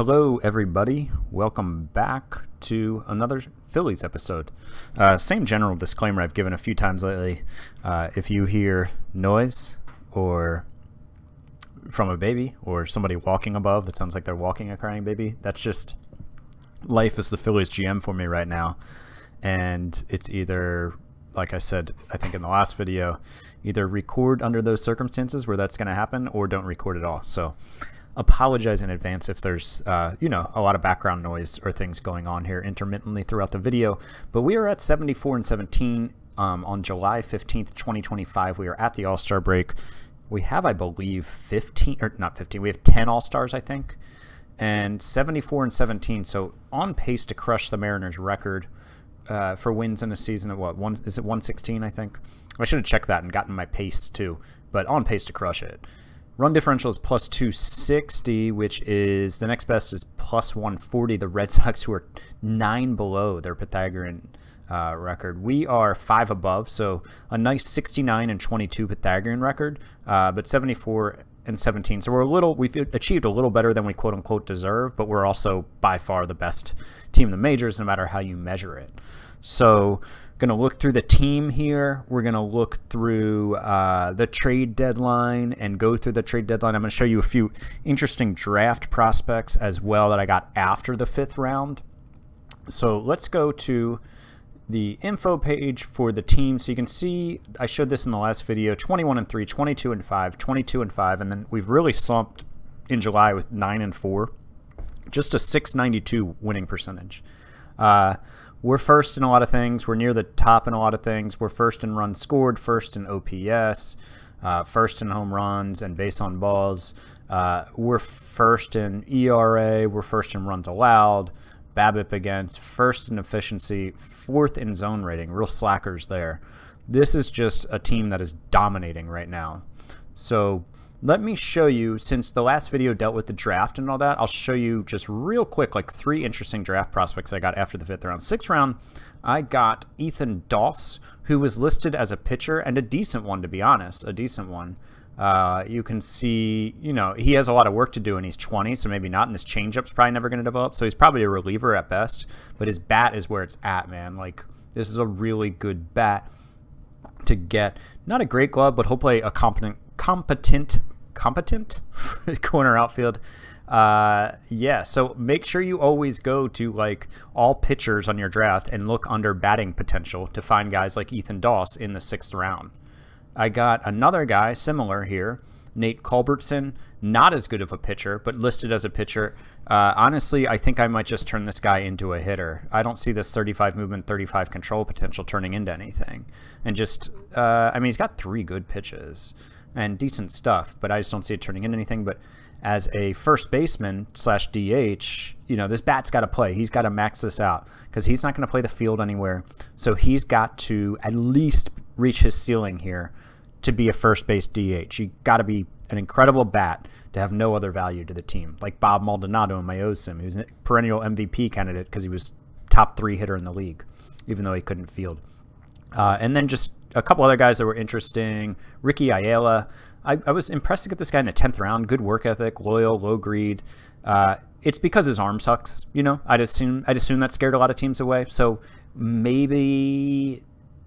Hello everybody, welcome back to another Phillies episode. Same general disclaimer I've given a few times lately. If you hear noise or from a baby or somebody walking above that sounds like they're walking a crying baby, that's just life as the Phillies GM for me right now. And it's either, like I said, I think in the last video, either record under those circumstances where that's going to happen or don't record at all. So apologize in advance if there's a lot of background noise or things going on here intermittently throughout the video. But we are at 74-17 on July 15th, 2025. We are at the All-Star break. We have, I believe, 15 or not 15. We have 10 All-Stars, I think, and 74-17. So on pace to crush the Mariners record for wins in a season. At what, is it 116? I think I should have checked that and gotten my pace too, but on pace to crush it. Run differential is plus 260, which is the next best is plus 140. The Red Sox, who are 9 below their Pythagorean record. We are 5 above, so a nice 69-22 Pythagorean record, but 74-17. So we've achieved a little better than we quote unquote deserve, but we're also by far the best team in the majors, no matter how you measure it. So going to look through the team here. We're going to look through the trade deadline and go through the trade deadline. I'm going to show you a few interesting draft prospects as well that I got after the 5th round. So let's go to the info page for the team. So you can see I showed this in the last video: 21-3, 22-5, 22-5, and then we've really slumped in July with 9-4, just a .692 winning percentage. We're first in a lot of things. We're near the top in a lot of things. We're first in runs scored, first in OPS, first in home runs and base on balls. We're first in ERA. We're first in runs allowed, BABIP against, first in efficiency, 4th in zone rating. Real slackers there. This is just a team that is dominating right now. So let me show you, since the last video dealt with the draft and all that, I'll show you just real quick like 3 interesting draft prospects I got after the 5th round. 6th round, I got Ethan Doss, who was listed as a pitcher, and a decent one, to be honest, a decent one. You can see, he has a lot of work to do, and he's 20, so maybe not, and this changeup's probably never going to develop, so he's probably a reliever at best, but his bat is where it's at, man. Like, this is a really good bat to get. Not a great glove, but he'll play a competent corner outfield. Yeah, so make sure you always go to like all pitchers on your draft and look under batting potential to find guys like Ethan Doss in the 6th round. I got another guy similar here, Nate Culbertson, not as good of a pitcher, but listed as a pitcher. Honestly, I think I might just turn this guy into a hitter. I don't see this 35 movement, 35 control potential turning into anything. And just, I mean, he's got 3 good pitches and decent stuff, but I just don't see it turning into anything. But as a first baseman / DH, this bat's got to play. He's got to max this out because he's not going to play the field anywhere. So he's got to at least reach his ceiling here to be a first base DH. You got to be an incredible bat to have no other value to the team, like Bob Maldonado in my OSIM. He was a perennial MVP candidate because he was top 3 hitter in the league, even though he couldn't field. And then just a couple other guys that were interesting. Ricky Aila. I was impressed to get this guy in the 10th round. Good work ethic, loyal, low greed. It's because his arm sucks. I'd assume that scared a lot of teams away. So maybe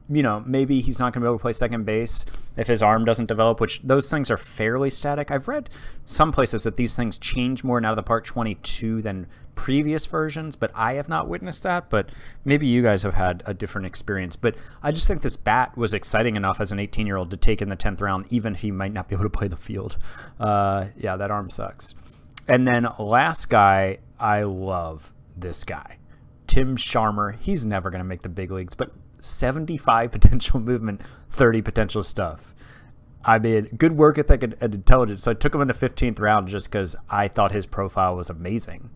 he's not going to be able to play second base if his arm doesn't develop, which those things are fairly static. I've read some places that these things change more in out of the park 22 than previous versions, but I have not witnessed that. But maybe you guys have had a different experience. But I just think this bat was exciting enough as an 18-year-old to take in the 10th round, even if he might not be able to play the field. Yeah, that arm sucks. And then last guy, I love this guy, Tim Sharmer. He's never going to make the big leagues, but 75 potential movement, 30 potential stuff. I mean, good work ethic and intelligence. So I took him in the 15th round just because I thought his profile was amazing.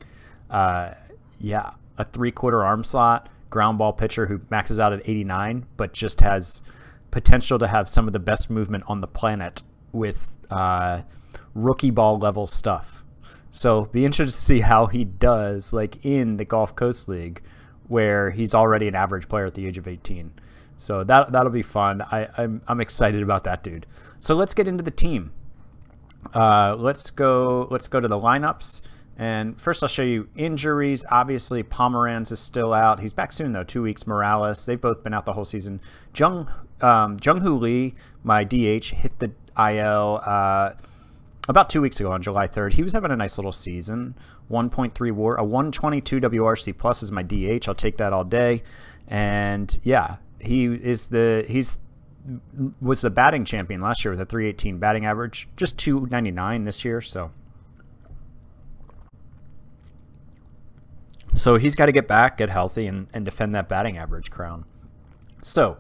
Yeah, a 3/4 arm slot, ground ball pitcher who maxes out at 89, but just has potential to have some of the best movement on the planet with rookie ball level stuff. So be interested to see how he does, like in the Gulf Coast League, where he's already an average player at the age of 18. So that'll be fun. I'm excited about that dude. So let's get into the team. Let's go to the lineups. And first I'll show you injuries. Obviously, Pomeranz is still out. He's back soon, though, 2 weeks. Morales, they've both been out the whole season. Jung-Hoo Lee, my DH, hit the IL about 2 weeks ago on July 3rd. He was having a nice little season. 1.3 WAR. A 122 WRC plus is my DH. I'll take that all day. And, yeah, was the batting champion last year with a 318 batting average. Just 299 this year, so he's got to get back, get healthy, and defend that batting average crown. So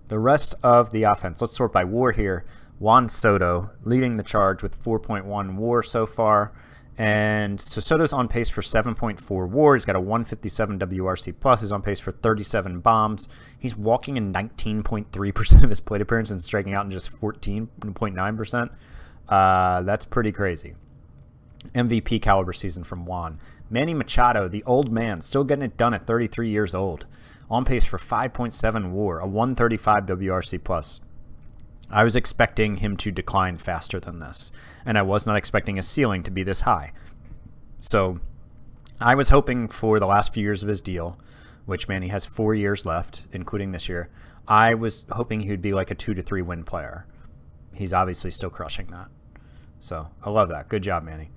the rest of the offense, let's sort by WAR here. Juan Soto leading the charge with 4.1 WAR so far. And so Soto's on pace for 7.4 WAR. He's got a 157 WRC plus. He's on pace for 37 bombs. He's walking in 19.3% of his plate appearances and striking out in just 14.9%. That's pretty crazy. MVP caliber season from Juan. Manny Machado, the old man, still getting it done at 33 years old. On pace for 5.7 WAR, a 135 WRC plus. I was expecting him to decline faster than this, and I was not expecting his ceiling to be this high. So I was hoping for the last few years of his deal, which Manny has 4 years left, including this year. I was hoping he would be like a 2 to 3 win player. He's obviously still crushing that. So I love that. Good job, Manny.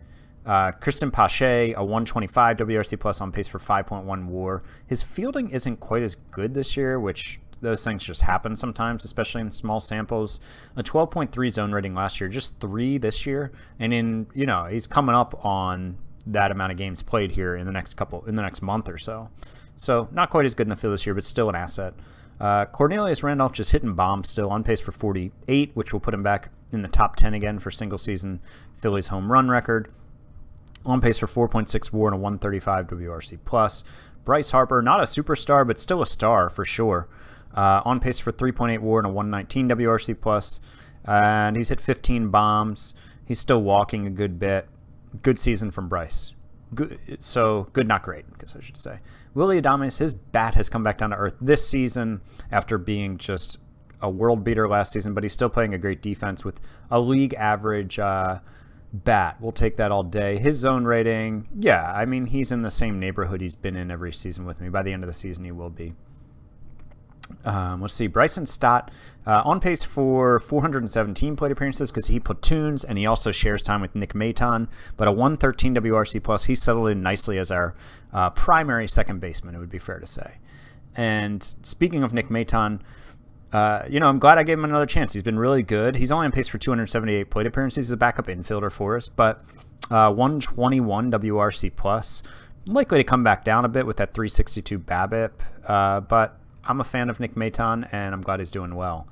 Kristen Pache, a 125 WRC plus, on pace for 5.1 WAR. His fielding isn't quite as good this year, which those things just happen sometimes, especially in small samples. A 12.3 zone rating last year, just 3 this year, and he's coming up on that amount of games played here in the next month or so. So not quite as good in the field this year, but still an asset. Cornelius Randolph just hitting bombs, still on pace for 48, which will put him back in the top 10 again for single season Phillies home run record. On pace for 4.6 WAR and a 135 WRC plus. Bryce Harper, not a superstar, but still a star for sure. On pace for 3.8 WAR and a 119 WRC plus. And he's hit 15 bombs. He's still walking a good bit. Good season from Bryce. Good, not great, I guess I should say. Willy Adames, his bat has come back down to earth this season after being just a world beater last season, but he's still playing a great defense with a league average bat. We'll take that all day. His zone rating, yeah, I mean, he's in the same neighborhood he's been in every season with me. By the end of the season, he will be. Let's see. Bryson Stott on pace for 417 plate appearances because he platoons and he also shares time with Nick Maton. But a 113 WRC plus. He settled in nicely as our primary second baseman, it would be fair to say. And speaking of Nick Maton, I'm glad I gave him another chance. He's been really good. He's only on pace for 278 plate appearances. He's a backup infielder for us, but 121 WRC plus. Likely to come back down a bit with that 362 BABIP, but I'm a fan of Nick Maton, and I'm glad he's doing well.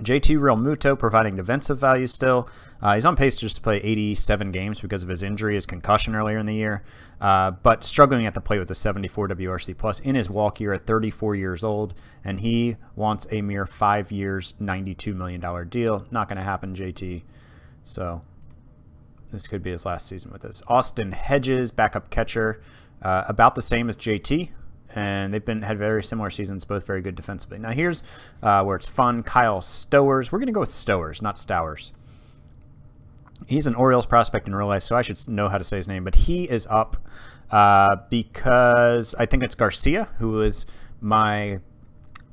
JT Realmuto providing defensive value still. He's on pace to just play 87 games because of his injury, his concussion earlier in the year, but struggling at the plate with a 74 WRC plus in his walk year at 34 years old, and he wants a mere 5 years, $92 million deal. Not going to happen, JT. So this could be his last season with us. Austin Hedges, backup catcher, about the same as JT. And they've had very similar seasons, both very good defensively. Now here's where it's fun. Kyle Stowers. We're going to go with Stowers, not Stowers. He's an Orioles prospect in real life, so I should know how to say his name. But he is up because I think it's Garcia, who is my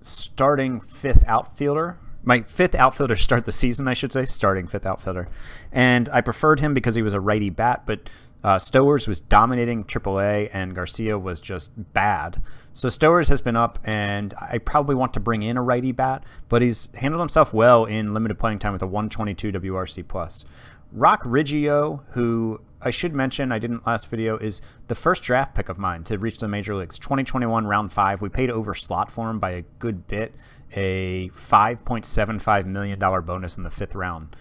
starting fifth outfielder. My fifth outfielder to start the season, I should say. Starting fifth outfielder. And I preferred him because he was a righty bat, but Stowers was dominating AAA, and Garcia was just bad. So Stowers has been up, and I probably want to bring in a righty bat, but he's handled himself well in limited playing time with a 122 WRC+. Rock Riggio, who I should mention, I didn't last video, is the first draft pick of mine to reach the major leagues. 2021 round 5. We paid over slot for him by a good bit, a $5.75 million bonus in the 5th round.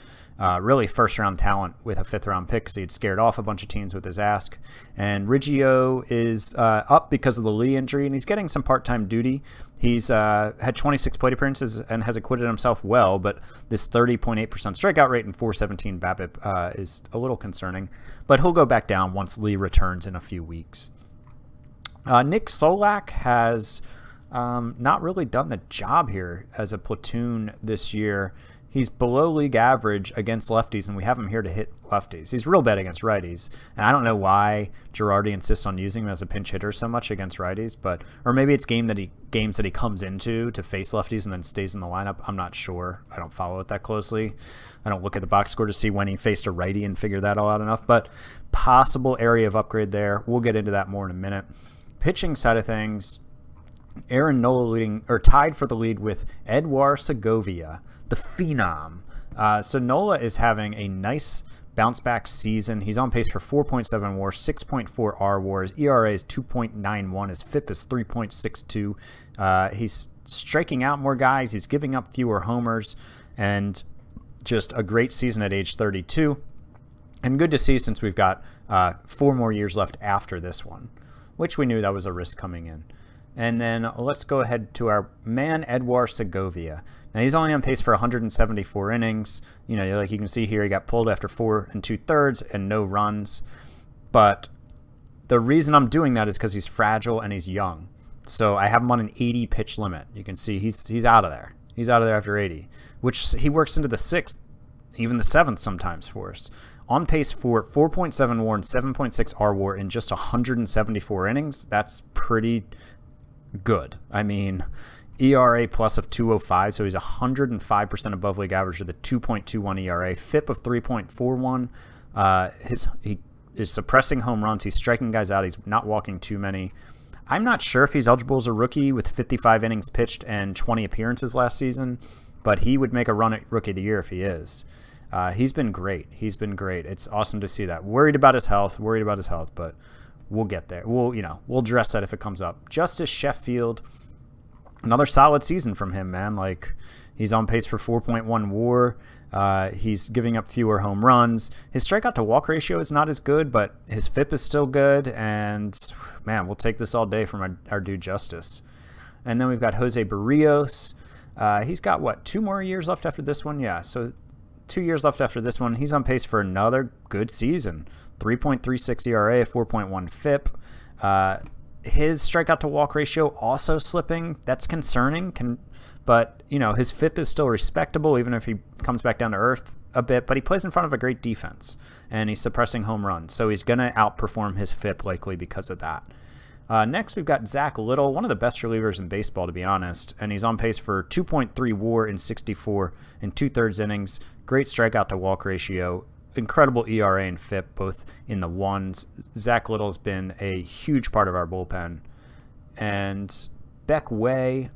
Really first-round talent with a 5th-round pick because he had scared off a bunch of teams with his ask. And Riggio is up because of the Lee injury, and he's getting some part-time duty. He's had 26 plate appearances and has acquitted himself well, but this 30.8% strikeout rate and 417 BABIP is a little concerning. But he'll go back down once Lee returns in a few weeks. Nick Solak has not really done the job here as a platoon this year. He's below league average against lefties, and we have him here to hit lefties. He's real bad against righties, and I don't know why Girardi insists on using him as a pinch hitter so much against righties, but or maybe it's games that he comes into to face lefties and then stays in the lineup. I'm not sure. I don't follow it that closely. I don't look at the box score to see when he faced a righty and figure that all out enough, but possible area of upgrade there. We'll get into that more in a minute. Pitching side of things, Aaron Nola tied for the lead with Edouard Segovia, the phenom. So Nola is having a nice bounce back season. He's on pace for 4.7 WAR, 6.4 R WAR. His ERA is 2.91. His FIP is 3.62. He's striking out more guys. He's giving up fewer homers, and just a great season at age 32. And good to see, since we've got 4 more years left after this one, which we knew that was a risk coming in. And then let's go ahead to our man, Edouard Segovia. Now, he's only on pace for 174 innings. You know, like you can see here, he got pulled after 4 2/3 and no runs. But the reason I'm doing that is because he's fragile and he's young. So I have him on an 80 pitch limit. You can see he's out of there. He's out of there after 80, which he works into the 6th, even the 7th sometimes for us. On pace for 4.7 WAR and 7.6 R WAR in just 174 innings. That's pretty good. I mean, ERA plus of 205, so he's 105% above league average with a 2.21 ERA, FIP of 3.41. He is suppressing home runs. He's striking guys out. He's not walking too many. I'm not sure if he's eligible as a rookie with 55 innings pitched and 20 appearances last season, but he would make a run at Rookie of the Year if he is. He's been great. He's been great. It's awesome to see that. Worried about his health, but we'll get there. We'll address that if it comes up. Justice Sheffield, another solid season from him, man. Like, he's on pace for 4.1 WAR. He's giving up fewer home runs. His strikeout to walk ratio is not as good, but his FIP is still good. And man, we'll take this all day from our dude Justice. And then we've got Jose Barrios. He's got what, 2 more years left after this one? Yeah, so 2 years left after this one. He's on pace for another good season. 3.36 ERA, 4.1 FIP. His strikeout to walk ratio also slipping. That's concerning. But, you know, his FIP is still respectable, even if he comes back down to earth a bit. But he plays in front of a great defense, and he's suppressing home runs. So he's going to outperform his FIP likely because of that. Next, we've got Zach Little, one of the best relievers in baseball, to be honest. And he's on pace for 2.3 WAR in 64 2/3 innings. Great strikeout to walk ratio. Incredible ERA and FIP, both in the 1s. Zach Little's been a huge part of our bullpen. And Beck Way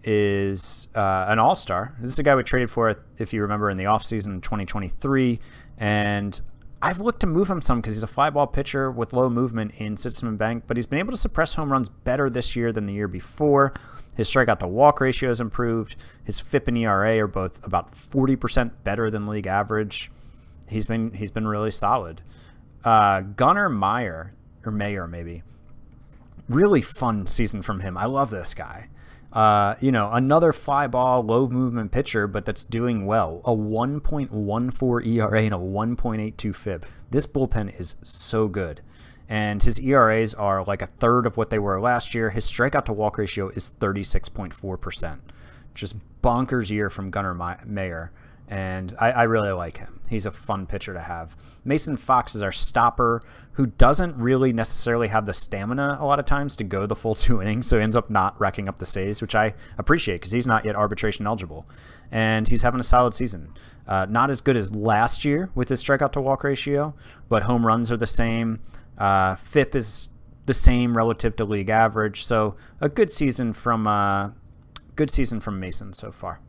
is an all-star. This is a guy we traded for, if you remember, in the offseason in 2023. And I've looked to move him some because he's a fly ball pitcher with low movement in Citizen Bank, but he's been able to suppress home runs better this year than the year before. His strikeout to walk ratio has improved. His FIP and ERA are both about 40% better than league average. He's been really solid. Gunnar Mayer, maybe. Really fun season from him. I love this guy. Another fly ball, low movement pitcher, but that's doing well. A 1.14 ERA and a 1.82 FIP. This bullpen is so good. And his ERAs are like a third of what they were last year. His strikeout to walk ratio is 36.4%. Just bonkers year from Gunnar Mayer. And I really like him. He's a fun pitcher to have. Mason Fox is our stopper, who doesn't really necessarily have the stamina a lot of times to go the full 2 innings, so he ends up not racking up the saves, which I appreciate because he's not yet arbitration eligible. And he's having a solid season. Not as good as last year with his strikeout to walk ratio, but home runs are the same. FIP is the same relative to league average, so a good season from Mason so far.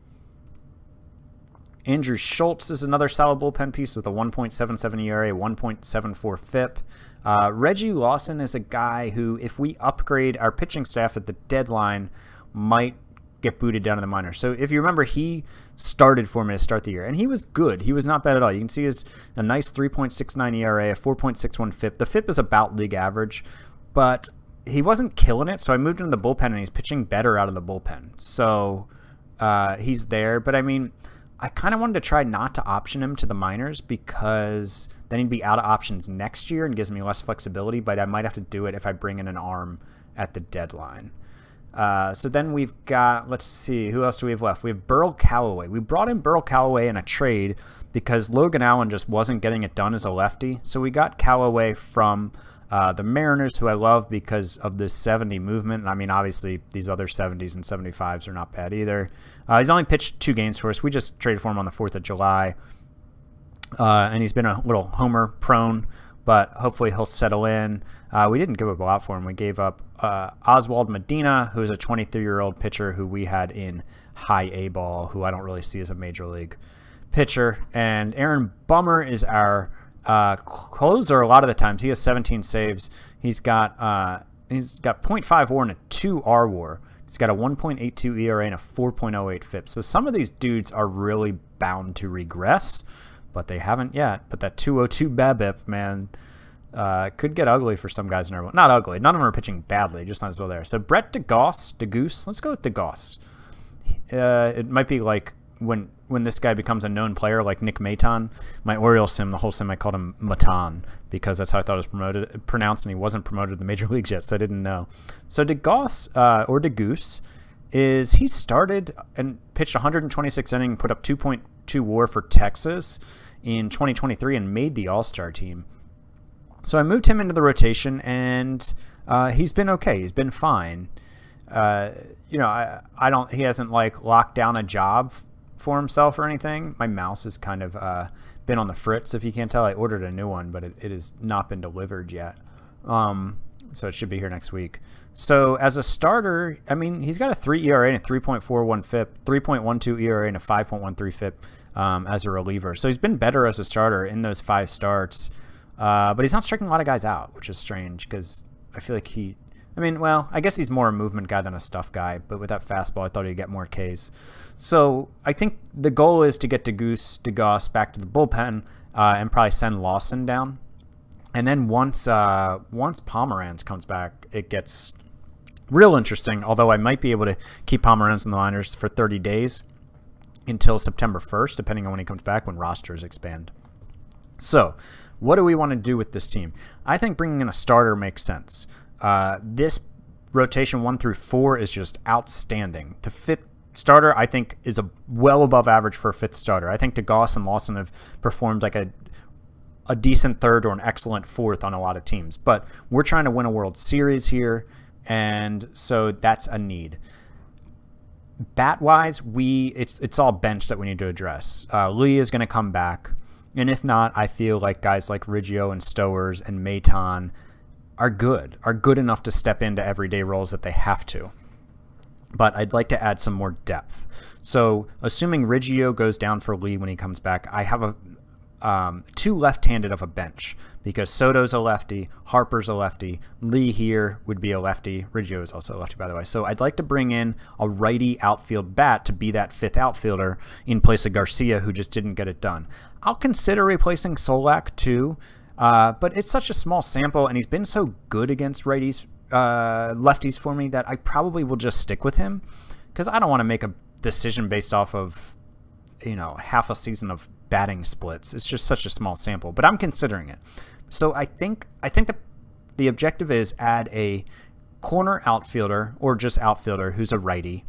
Andrew Schultz is another solid bullpen piece with a 1.77 ERA, 1.74 FIP. Reggie Lawson is a guy who, if we upgrade our pitching staff at the deadline, might get booted down to the minors. So if you remember, he started for me to start the year, and he was good. He was not bad at all. You can see a nice 3.69 ERA, a 4.61 FIP. The FIP is about league average, but he wasn't killing it, so I moved him to the bullpen, and he's pitching better out of the bullpen. So he's there, but I mean, I kind of wanted to try not to option him to the minors because then he'd be out of options next year and gives me less flexibility, but I might have to do it if I bring in an arm at the deadline. So then we've got, let's see, who else do we have left? We have Burl Callaway. We brought in Burl Callaway in a trade because Logan Allen just wasn't getting it done as a lefty. So we got Callaway from the Mariners, who I love because of this 70 movement. I mean, obviously, these other 70s and 75s are not bad either. He's only pitched 2 games for us. We just traded for him on the 4th of July. And he's been a little homer prone, but hopefully he'll settle in. We didn't give up a lot for him. We gave up Oswald Medina, who is a 23-year-old pitcher who we had in high A ball, who I don't really see as a major league pitcher. And Aaron Bummer is our closer a lot of the times. He has 17 saves. He's got .55 WAR and a 2 R WAR. He's got a 1.82 ERA and a 4.08 FIP. So some of these dudes are really bound to regress, but they haven't yet. But that 202 BABIP, man, could get ugly for some guys in our... Not ugly. None of them are pitching badly, just not as well there. So Brett DeGoose. Let's go with DeGoose. It might be like when this guy becomes a known player like Nick Maton. My Orioles sim, the whole sim, I called him Matan because that's how I thought it was pronounced, and he wasn't promoted to the major leagues yet, so I didn't know. So DeGoose, or DeGoose, he started and pitched 126 innings, put up 2.2 WAR for Texas in 2023 and made the All-Star team. So I moved him into the rotation, and he's been okay. He's been fine. You know, he hasn't like locked down a job for himself or anything. My mouse has kind of been on the fritz, if you can't tell. I ordered a new one, but it has not been delivered yet. So it should be here next week. So as a starter, I mean, he's got a 3 ERA and a 3.41 FIP, 3.12 ERA and a 5.13 FIP as a reliever. So he's been better as a starter in those 5 starts. But he's not striking a lot of guys out, which is strange because I feel like I guess he's more a movement guy than a stuff guy, but with that fastball, I thought he'd get more Ks. So I think the goal is to get DeGosse back to the bullpen and probably send Lawson down. And then once Pomeranz comes back, it gets real interesting, although I might be able to keep Pomeranz in the minors for 30 days until September 1st, depending on when he comes back, when rosters expand. So what do we want to do with this team? I think bringing in a starter makes sense. This rotation 1 through 4 is just outstanding. The 5th starter, I think, is well above average for a 5th starter. I think DeGosse and Lawson have performed like a decent 3rd or an excellent 4th on a lot of teams. But we're trying to win a World Series here, and so that's a need. Bat-wise, it's all bench that we need to address. Lee is going to come back, and if not, I feel like guys like Riggio and Stowers and Maton are good enough to step into everyday roles that they have to. But I'd like to add some more depth. So assuming Riggio goes down for Lee when he comes back, I have 2 left-handed of a bench because Soto's a lefty, Harper's a lefty, Lee here would be a lefty, Riggio is also a lefty, by the way. So I'd like to bring in a righty outfield bat to be that 5th outfielder in place of Garcia, who just didn't get it done. I'll consider replacing Solak too, but it's such a small sample, and he's been so good against lefties for me that I probably will just stick with him because I don't want to make a decision based off of, half a season of batting splits. It's just such a small sample, but I'm considering it. So I think that the objective is add a corner outfielder or just outfielder who's a righty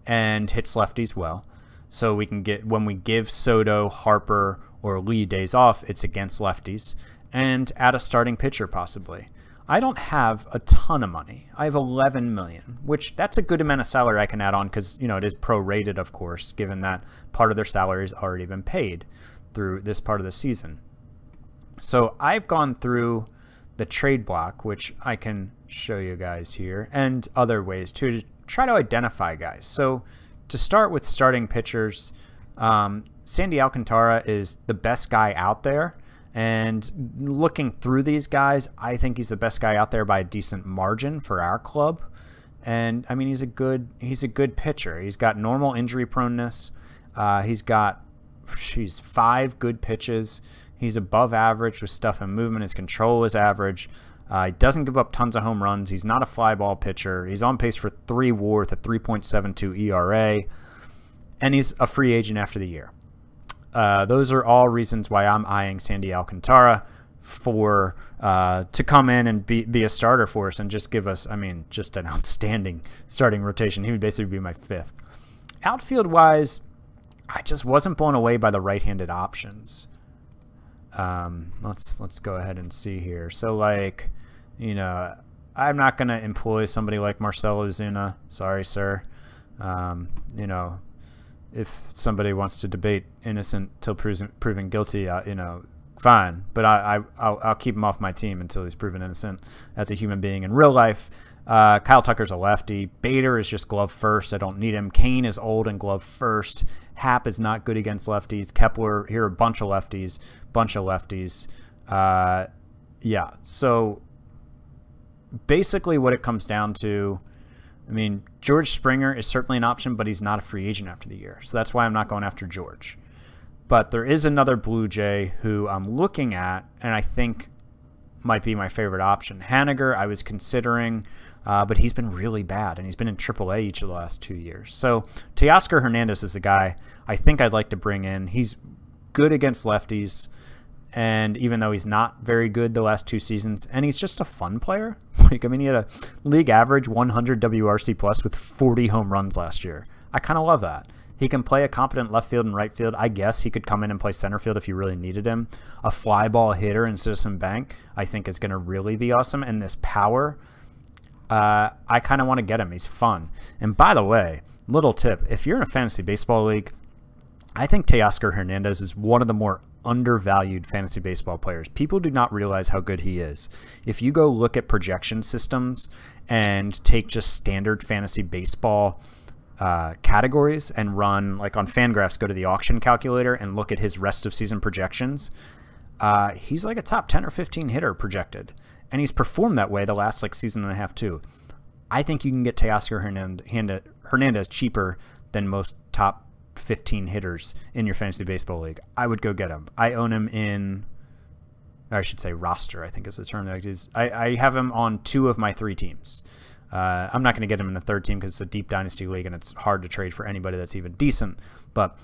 and hits lefties well. So we can get, when we give Soto, Harper, or Lee days off, it's against lefties, and add a starting pitcher possibly. I don't have a ton of money. I have $11 million, which that's a good amount of salary I can add on because, it is prorated, of course, given that part of their salary has already been paid through this part of the season. So I've gone through the trade block, which I can show you guys here, and other ways too, to try to identify guys. So to start with starting pitchers, Sandy Alcantara is the best guy out there. And looking through these guys, I think he's the best guy out there by a decent margin for our club. And I mean, he's a good pitcher. He's got normal injury proneness. He's got 5 good pitches. He's above average with stuff and movement. His control is average. He doesn't give up tons of home runs. He's not a fly ball pitcher. He's on pace for 3 WAR with a 3.72 ERA. And he's a free agent after the year. Those are all reasons why I'm eyeing Sandy Alcantara for to come in and be a starter for us and just give us, I mean, just an outstanding starting rotation. He would basically be my 5th. Outfield-wise, I just wasn't blown away by the right-handed options. Let's go ahead and see here. So, like, you know, I'm not going to employ somebody like Marcell Ozuna. Sorry, sir. You know, if somebody wants to debate innocent till proven guilty, you know, fine. But I'll keep him off my team until he's proven innocent as a human being in real life. Kyle Tucker's a lefty. Bader is just glove first. I don't need him. Kane is old and glove first. Happ is not good against lefties. Kepler, here are a bunch of lefties. Yeah, so basically what it comes down to, I mean, George Springer is certainly an option, but he's not a free agent after the year. So that's why I'm not going after George. But there is another Blue Jay who I'm looking at, and I think might be my favorite option. Haniger, I was considering, but he's been really bad, and he's been in AAA each of the last 2 years. So Teoscar Hernandez is the guy I think I'd like to bring in. He's good against lefties, and even though he's not very good the last 2 seasons, and he's just a fun player. Like, I mean, he had a league average 100 WRC plus with 40 home runs last year. I kind of love that. He can play a competent left field and right field. I guess he could come in and play center field if you really needed him. A fly ball hitter in Citizen Bank, I think, is going to really be awesome. And this power, I kind of want to get him. He's fun. And by the way, little tip, if you're in a fantasy baseball league, I think Teoscar Hernandez is one of the more undervalued fantasy baseball players. People do not realize how good he is. If you go look at projection systems and take just standard fantasy baseball categories and run, like on Fangraphs, go to the auction calculator and look at his rest of season projections, he's like a top 10 or 15 hitter projected. And he's performed that way the last like season and a half too. I think you can get Teoscar Hernandez cheaper than most top 15 hitters in your fantasy baseball league. I would go get him. I own him in, or I should say roster, I think is the term that I use. I have him on 2 of my 3 teams. I'm not going to get him in the 3rd team because it's a deep dynasty league and it's hard to trade for anybody that's even decent. But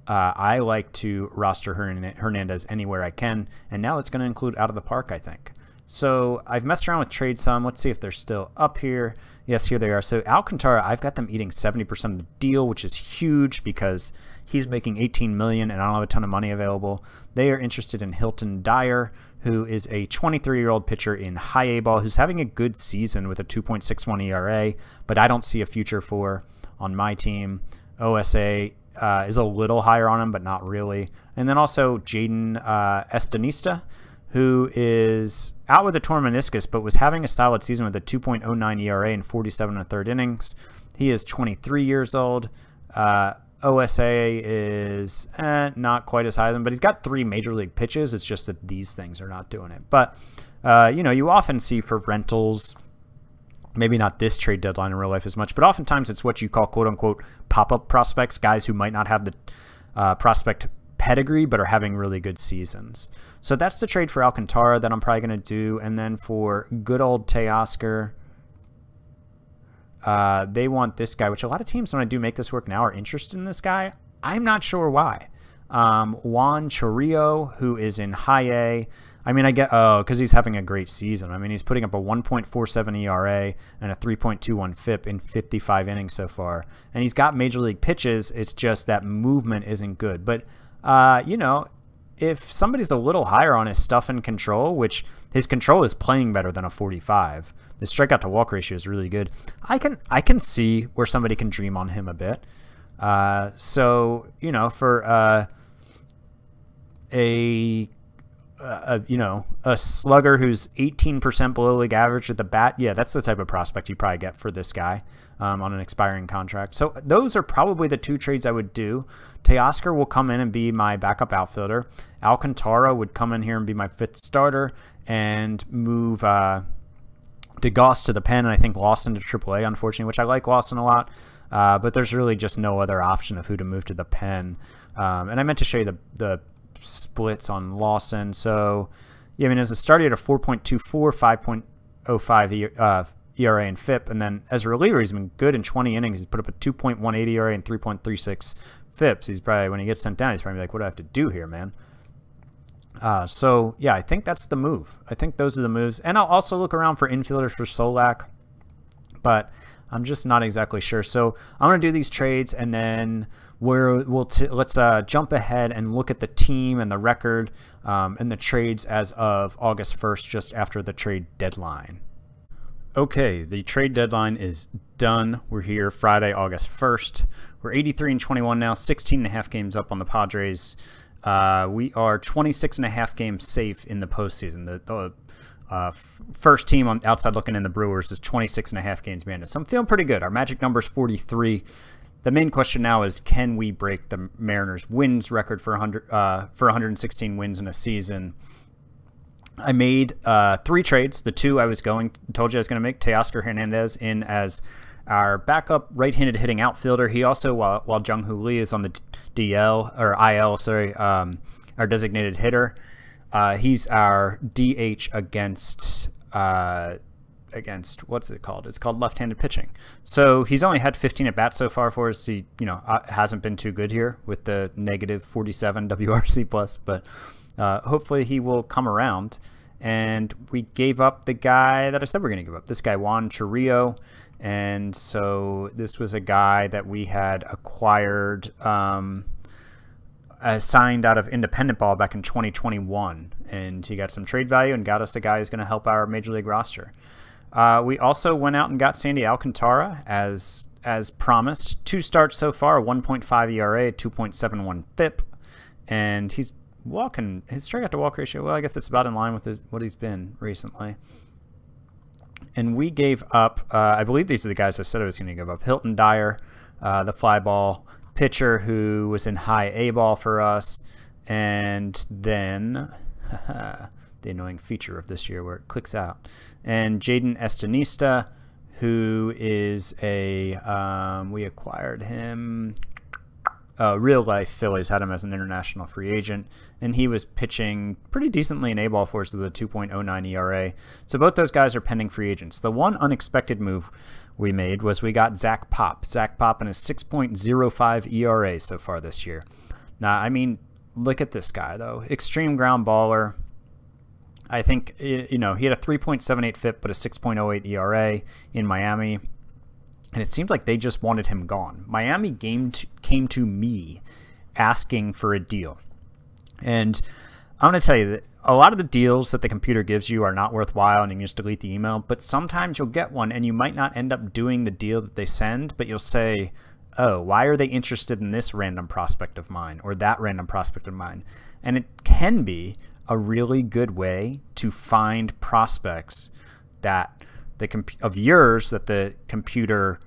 I like to roster Hernandez anywhere I can, and now it's going to include out of the park, I think. So I've messed around with trade some. Let's see if they're still up here. Yes, here they are. So Alcantara, I've got them eating 70% of the deal, which is huge because he's making $18 million and I don't have a ton of money available. They are interested in Hilton Dyer, who is a 23-year-old pitcher in high A ball who's having a good season with a 2.61 ERA, but I don't see a future for on my team. OSA is a little higher on him, but not really. And then also Jaden Estanista, who is out with a torn meniscus, but was having a solid season with a 2.09 ERA in 47 1/3 innings. He is 23 years old. OSA is not quite as high as him, but he's got 3 major league pitches. It's just that these things are not doing it. But, you know, you often see for rentals, maybe not this trade deadline in real life as much, but oftentimes it's what you call quote-unquote pop-up prospects, guys who might not have the prospect pedigree but are having really good seasons. So that's the trade for Alcantara that I'm probably going to do. And then for good old Teoscar, they want this guy, which a lot of teams, when I do make this work now, are interested in this guy. I'm not sure why. Juan Chorio, who is in high A. I mean, I get, because he's having a great season. I mean, he's putting up a 1.47 ERA and a 3.21 FIP in 55 innings so far. And he's got major league pitches. It's just that movement isn't good. But, you know, if somebody's a little higher on his stuff and control, which his control is playing better than a 45, the strikeout to walk ratio is really good. I can see where somebody can dream on him a bit. So, you know, for you know, a slugger who's 18% below league average at the bat, yeah, that's the type of prospect you probably get for this guy on an expiring contract. So those are probably the 2 trades I would do. Teoscar will come in and be my backup outfielder. Alcantara would come in here and be my 5th starter and move DeGoss to the pen, and I think Lawson to AAA, unfortunately, which I like Lawson a lot. But there's really just no other option of who to move to the pen. And I meant to show you the splits on Lawson. So, yeah, I mean, as a starter, he had a 4.24, 5.05 ERA and FIP. And then as a reliever, he's been good in 20 innings. He's put up a 2.18 ERA and 3.36 FIPs. He's probably, when he gets sent down, he's probably like, what do I have to do here, man? So, yeah, I think that's the move. I think those are the moves. And I'll also look around for infielders for Solak, but I'm just not exactly sure. So I'm going to do these trades, and then let's jump ahead and look at the team and the record and the trades as of August 1st, just after the trade deadline. Okay, the trade deadline is done. We're here Friday, August 1st. We're 83-21 now, 16.5 games up on the Padres. We are 26.5 games safe in the postseason. The first team on outside looking in, the Brewers, is 26.5 games behind us. So I'm feeling pretty good. Our magic number is 43. The main question now is, can we break the Mariners' wins record for 116 wins in a season? I made 3 trades. The 2 I told you I was going to make. Teoscar Hernandez in as our backup right-handed hitting outfielder. He also, while Jung-Hoo Lee is on the IL, our designated hitter, he's our DH against what's it called? It's called left-handed pitching. So he's only had 15 at bats so far for us. He, hasn't been too good here with the negative 47 WRC plus, but hopefully he will come around. And we gave up the guy that I said we're going to give up. This guy, Juan Chorio. And so this was a guy that we had acquired, signed out of independent ball back in 2021. And he got some trade value and got us a guy who's going to help our major league roster. We also went out and got Sandy Alcantara as promised. 2 starts so far, 1.5 ERA, 2.71 FIP. And he's walking, his strikeout to walk ratio, well, I guess it's about in line with what he's been recently. And we gave up, I believe these are the guys I said I was going to give up. Hilton Dyer, the fly ball pitcher who was in high A ball for us. And then the annoying feature of this year where it clicks out. And Jaden Estanista, who is we acquired him. Real life Phillies had him as an international free agent, and he was pitching pretty decently in A-ball for us with a 2.09 ERA. So both those guys are pending free agents. The one unexpected move we made was we got Zach Pop. Zach Pop and his 6.05 ERA so far this year. Now, I mean, look at this guy, though. Extreme ground baller. I think, he had a 3.78 FIP but a 6.08 ERA in Miami. And it seemed like they just wanted him gone. Miami came to me asking for a deal. And I'm going to tell you that a lot of the deals that the computer gives you are not worthwhile, and you can just delete the email. But sometimes you'll get one, and you might not end up doing the deal that they send, but you'll say, oh, why are they interested in this random prospect of mine or that random prospect of mine? And it can be a really good way to find prospects that of yours that the computer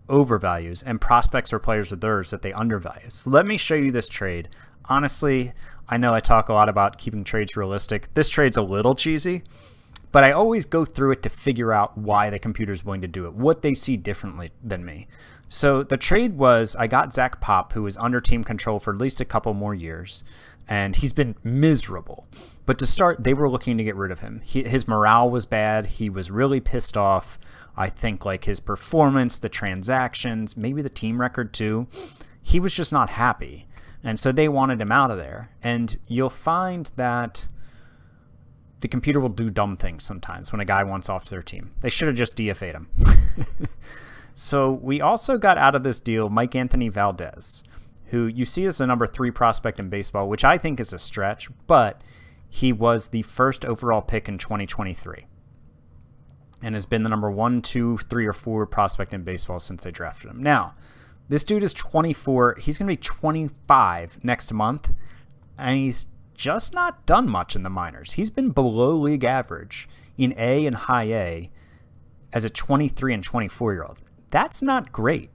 overvalues, and prospects or players of theirs that they undervalue. So let me show you this trade. Honestly, I know I talk a lot about keeping trades realistic. This trade's a little cheesy, but I always go through it to figure out why the computer's willing to do it, what they see differently than me. So the trade was, I got Zach Pop, who was under team control for at least a couple more years, and he's been miserable. But to start, they were looking to get rid of him. His morale was bad. He was really pissed off. I think like his performance, the transactions, maybe the team record too. He was just not happy. And so they wanted him out of there. And you'll find that the computer will do dumb things sometimes when a guy wants off their team. They should have just DFA'd him. So we also got out of this deal Mike Anthony Valdez, who you see as the number 3 prospect in baseball, which I think is a stretch, but he was the first overall pick in 2023 and has been the number 1, 2, 3, or 4 prospect in baseball since they drafted him. Now, this dude is 24. He's going to be 25 next month, and he's just not done much in the minors. He's been below league average in A and high A as a 23 and 24-year-old. That's not great.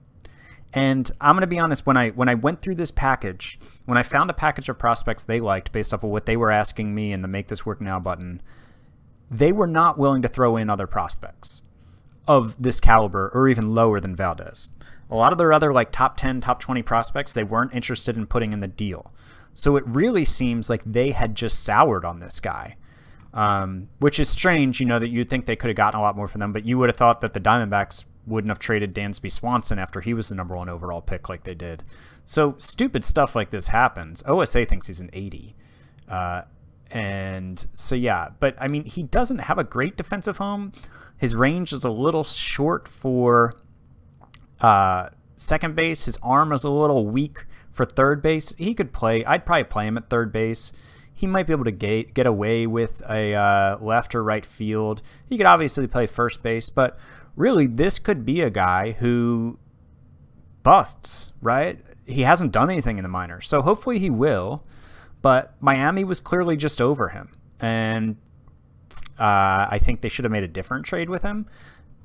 And I'm going to be honest, when I went through this package, when I found a package of prospects they liked based off of what they were asking me and the Make This Work Now button, they were not willing to throw in other prospects of this caliber or even lower than Valdez. A lot of their other like top 10, top 20 prospects, they weren't interested in putting in the deal. So it really seems like they had just soured on this guy, which is strange, that you'd think they could have gotten a lot more from them, but you would have thought that the Diamondbacks wouldn't have traded Dansby Swanson after he was the number 1 overall pick like they did. So stupid stuff like this happens. OSA thinks he's an 80. And so, yeah, but I mean, he doesn't have a great defensive home. His range is a little short for second base. His arm is a little weak for third base. He could play. I'd probably play him at third base. He might be able to get away with a left or right field. He could obviously play first base, but really this could be a guy who busts, right? He hasn't done anything in the minors, so hopefully he will. But Miami was clearly just over him, and I think they should have made a different trade with him.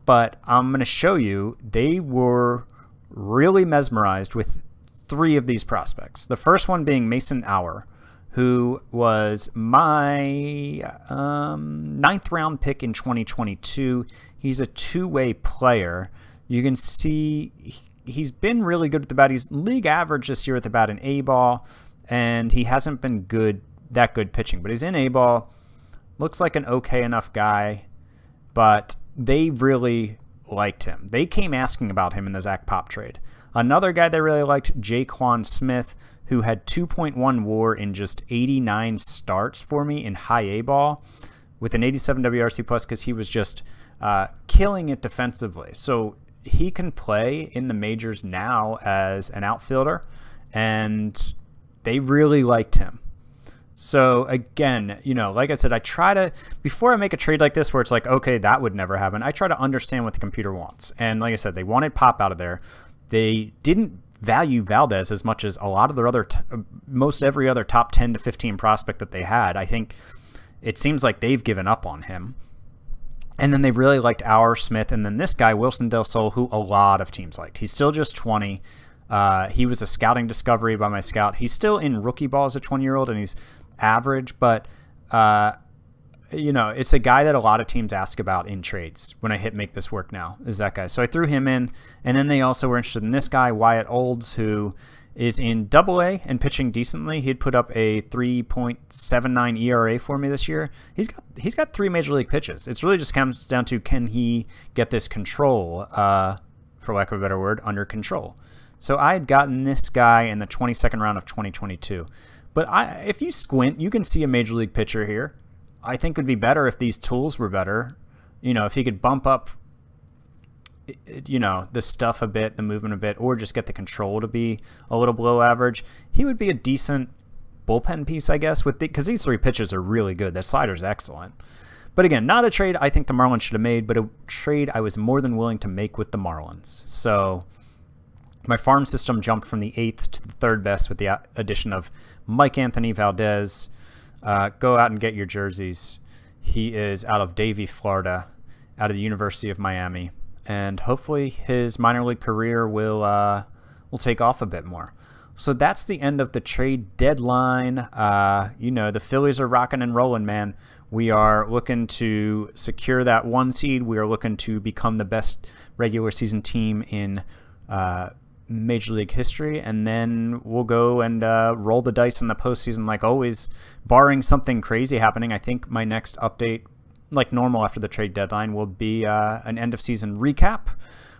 But I'm going to show you they were really mesmerized with 3 of these prospects. The first one being Mason Auer, who was my 9th round pick in 2022. He's a two-way player. You can see he's been really good with the bat. He's league average this year with the bat in A-ball, and he hasn't been that good pitching. But he's in A-ball. Looks like an okay enough guy, but they really liked him. They came asking about him in the Zach Pop trade. Another guy they really liked, Jaequan Smith, who had 2.1 WAR in just 89 starts for me in high A-ball with an 87 WRC plus because he was just killing it defensively. So he can play in the majors now as an outfielder, and they really liked him. So again, you know, like I said, I try to, before I make a trade like this where it's like, okay, that would never happen, I try to understand what the computer wants. And like I said, they wanted Pop out of there. They didn't value Valdez as much as a lot of their other, most every other top 10 to 15 prospect that they had. I think it seems like they've given up on him. And then they really liked Auer, Smith, and then this guy, Wilson Del Sol, who a lot of teams liked. He's still just 20. He was a scouting discovery by my scout. He's still in rookie ball as a 20-year-old, and he's average, but you know, it's a guy that a lot of teams ask about in trades when I hit make this work now, is that guy. So I threw him in, and then they also were interested in this guy, Wyatt Olds, who is in Double-A and pitching decently. He'd put up a 3.79 ERA for me this year. He's got 3 major league pitches. It's really just comes down to, can he get this control, for lack of a better word, under control. So I had gotten this guy in the 22nd round of 2022. But if you squint, you can see a major league pitcher here. I think it would be better if these tools were better. You know, if he could bump up, you know, the stuff a bit, the movement a bit, or just get the control to be a little below average, he would be a decent bullpen piece, I guess, because these 3 pitches are really good. That slider's excellent. But again, not a trade I think the Marlins should have made, but a trade I was more than willing to make with the Marlins. So my farm system jumped from the 8th to the 3rd best with the addition of Mike Anthony Valdez. Go out and get your jerseys. He is out of Davie, Florida, out of the University of Miami, and hopefully his minor league career will take off a bit more. So that's the end of the trade deadline. You know, the Phillies are rocking and rolling, man. We are looking to secure that 1 seed. We are looking to become the best regular season team in Major League history, and then we'll go and roll the dice in the postseason like always, barring something crazy happening. I think my next update, like normal after the trade deadline, will be an end of season recap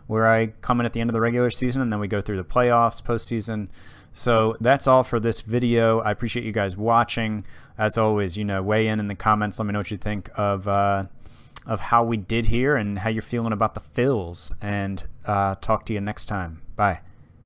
where I come in at the end of the regular season and then we go through the playoffs, postseason. So that's all for this video. I appreciate you guys watching. As always, you know, weigh in the comments. Let me know what you think of how we did here and how you're feeling about the Phils, and talk to you next time. Bye.